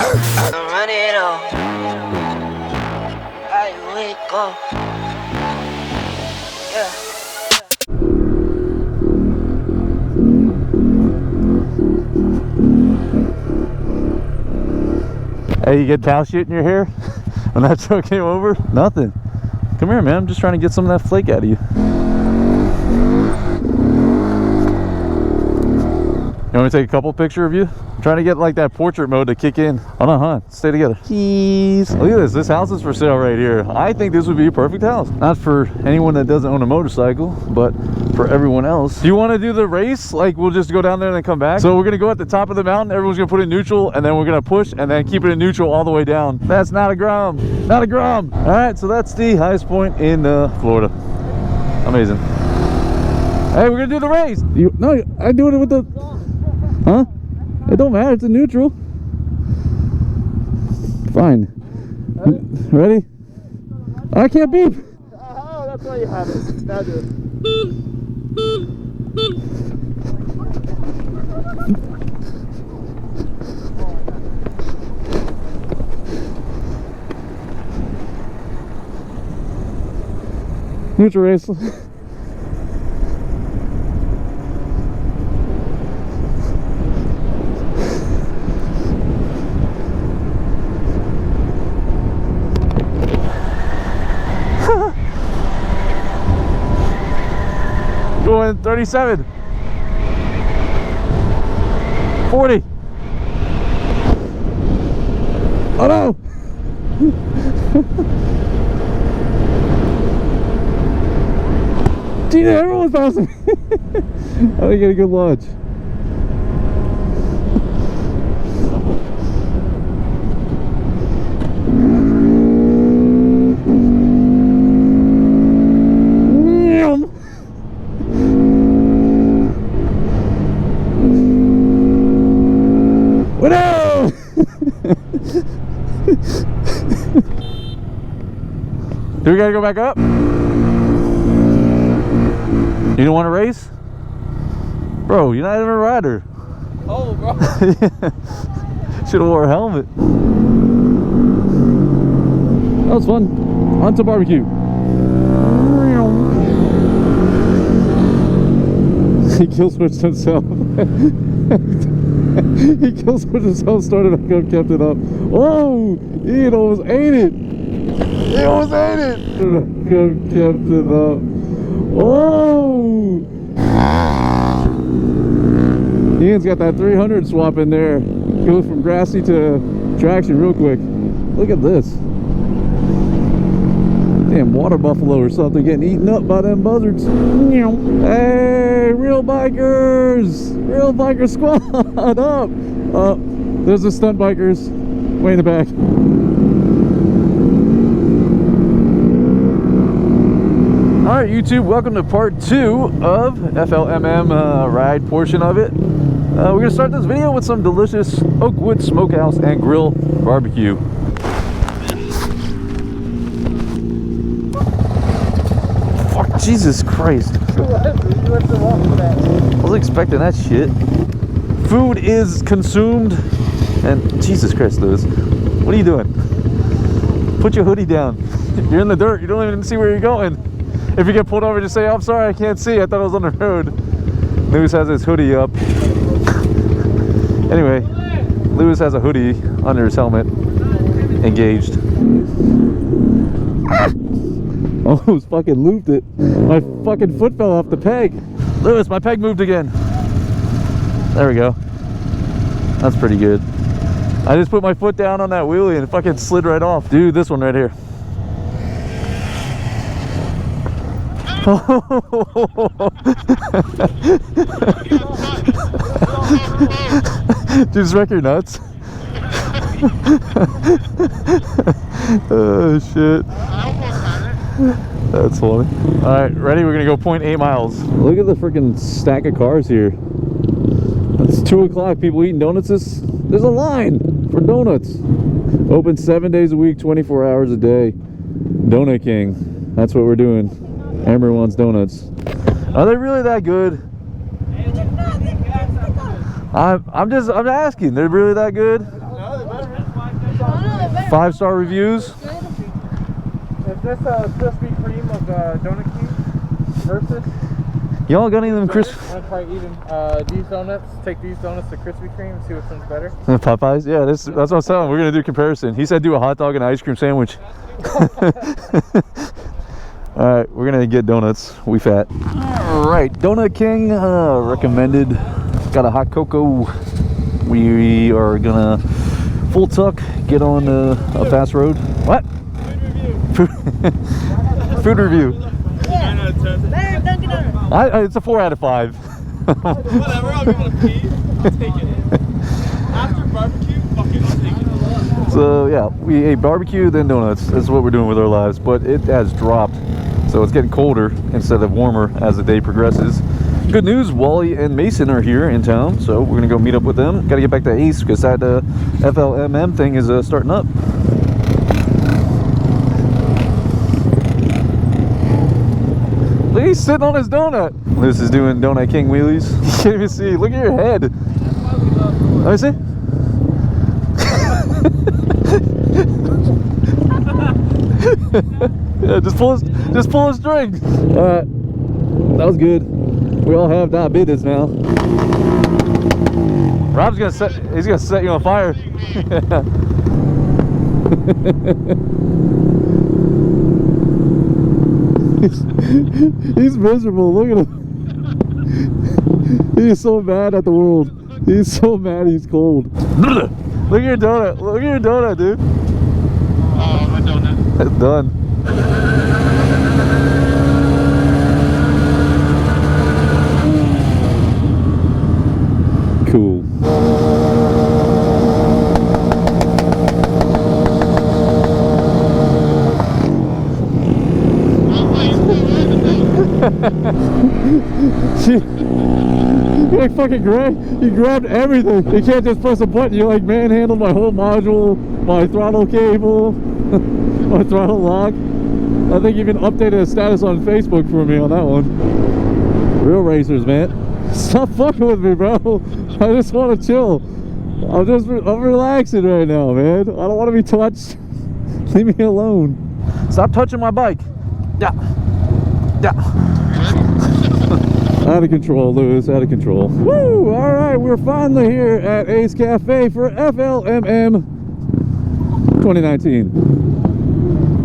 Run it on. I wake up. Yeah. Hey, you get cow shit in your hair when that truck came over? Nothing. Come here, man. I'm just trying to get some of that flake out of you. You want me to take a couple picture of you? I'm trying to get like that portrait mode to kick in. Hold on, huh? Stay together. Jeez. Look at this. This house is for sale right here. I think this would be a perfect house. Not for anyone that doesn't own a motorcycle, but for everyone else. Do you want to do the race? Like, we'll just go down there and then come back. So we're going to go at the top of the mountain. Everyone's going to put it in neutral, and then we're going to push and then keep it in neutral all the way down. That's not a Grom. Not a Grom. All right, so that's the highest point in Florida. Amazing. Hey, we're going to do the race. No, I'm doing it with the... Huh? It don't matter, it's a neutral. Fine. Ready? I can't beep. Oh, that's why you have it. Now do it. Neutral race. Going 37, 40. Oh no! Gina, everyone's passing me. I didn't get a good launch. Do we gotta go back up? You don't want to race? Bro, you're not even a rider. Oh, bro. Should have wore a helmet. That was fun. On to barbecue. He kill switched himself. He kill switched himself, started up, kept it up. Oh, he almost ate it. He almost ate it. Kept it up. Oh! Ian's got that 300 swap in there. Goes from grassy to traction real quick. Look at this. Damn water buffalo or something getting eaten up by them buzzards. Hey, real bikers! Real biker squad up! There's the stunt bikers way in the back. Alright YouTube, welcome to part 2 of FLMM ride portion of it. We're going to start this video with some delicious Oakwood Smokehouse and Grill barbecue. Fuck, Jesus Christ. I was expecting that shit. Food is consumed and Jesus Christ, Lewis. What are you doing? Put your hoodie down. You're in the dirt, you don't even see where you're going. If you get pulled over, just say, oh, I'm sorry, I can't see. I thought I was on the road. Lewis has his hoodie up. Anyway, Lewis has a hoodie under his helmet, engaged. Almost fucking looped it. My fucking foot fell off the peg. Lewis, my peg moved again. There we go. That's pretty good. I just put my foot down on that wheelie and it fucking slid right off. Dude, this one right here. Just wreck your nuts. Oh shit. That's funny. Alright, ready? We're gonna go 0.8 miles. Look at the freaking stack of cars here. It's 2 o'clock. People eating donuts. There's a line for donuts. Open 7 days a week, 24 hours a day. Donut King. That's what we're doing. Amber wants donuts. Are they really that good? I'm asking. They're really that good? No, they're better. 5-star reviews. Is this a Krispy Kreme of Donut King versus? Y'all got any of them I'm crisp gonna try eating these donuts. Take these donuts to Krispy Kreme and see which one's better. Popeyes? Yeah, that's what I'm saying. We're gonna do comparison. He said do a hot dog and ice cream sandwich. All right, we're gonna get donuts. We fat. All right, Donut King recommended. Got a hot cocoa. We are gonna full tuck, get on a fast road. What? Food review. It's a 4 out of 5. Whatever, I'm gonna pee. I'll take it. After barbecue, fuck it, I'll take it. So yeah, we ate barbecue, then donuts. That's what we're doing with our lives. But it has dropped, so it's getting colder instead of warmer as the day progresses. Good news, Wally and Mason are here in town, so we're gonna go meet up with them. Gotta get back to Ace because that FLMM thing is starting up. Look, he's sitting on his donut. Lewis is doing Donut King wheelies. You can't even see. Look at your head. Let me see. Yeah, just pull a string. All right, that was good. We all have diabetes now. Rob's gonna set you on fire. He's miserable. Look at him. He's so mad at the world. He's so mad he's cold. Look at your donut. Look at your donut, dude. Oh, my donut. It's done. Cool. You like fucking you grabbed everything. You can't just press a button. You like manhandled my whole module, my throttle cable, my throttle lock. I think you even updated a status on Facebook for me on that one. Real racers, man. Stop fucking with me, bro. I just want to chill. I'm relaxing right now, man. I don't want to be touched. Leave me alone. Stop touching my bike. Yeah. Yeah. Out of control, Lewis, out of control. Woo! All right, we're finally here at Ace Cafe for FLMM 2019.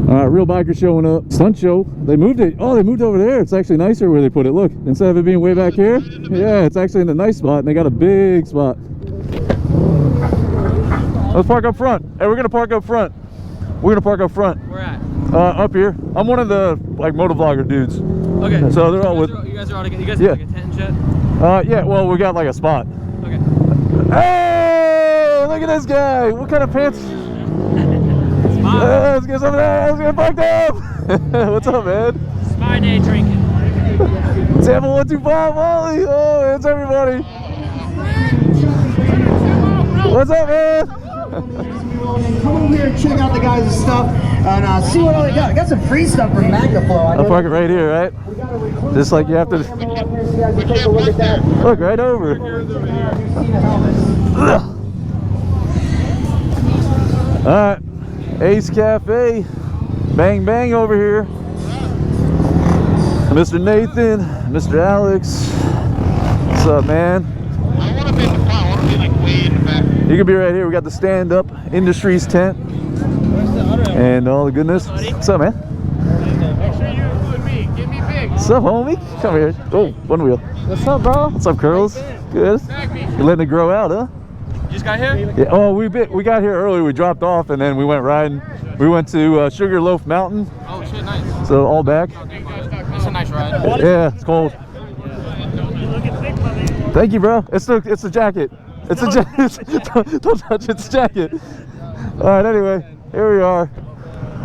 All right, real bikers showing up. Stunt show. They moved it. Oh, they moved over there. It's actually nicer where they put it. Look, instead of it being way back here, yeah, it's actually in a nice spot, and they got a big spot. Let's park up front. Hey, we're gonna park up front. We're gonna park up front. Where at? Up here. I'm one of the like motovlogger dudes. Okay. So they're all with. You guys are all together. You guys Yeah. have like a tent and shit? Yeah. Well, we got like a spot. Okay. Hey, look at this guy. What kind of pants? Let's get some of that. Let's get parked up. What's up, man? It's my day drinking. Sample 125, Wally. Oh, it's everybody. What's up, man? Come over here and check out the guys' stuff and see what all they got. I got some free stuff from Magnaflow. I'll park it right here, right? Just like you have to. Look, right over. Alright. Ace Cafe. Bang bang over here. Mr. Nathan, Mr. Alex. What's up, man? I want to be in the front. I want to be like way in the back. You can be right here. We got the stand-up industries tent and all the goodness. What's up, man? Make sure you include me. Give me big. What's up, homie? Come here. Oh, one wheel. What's up, bro? What's up, curls? Good. You're letting it grow out, huh? You just got here? Yeah. Oh, we got here early. We dropped off and then we went riding. We went to Sugarloaf Mountain. Oh shit, nice. So all back. It's a nice ride. Yeah, it's cold. Thank you, bro. It's the jacket. It's a jacket. Don't touch it. It's a jacket. All right. Anyway, here we are.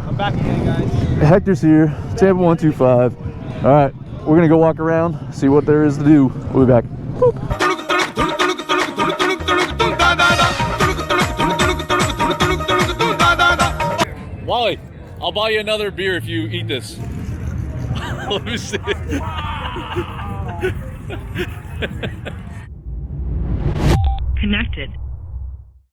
I'm back again, guys. Hector's here. Tampa 125. All right. We're gonna go walk around, see what there is to do. We'll be back. Whoop. Wally, I'll buy you another beer if you eat this. Let me see. Connected.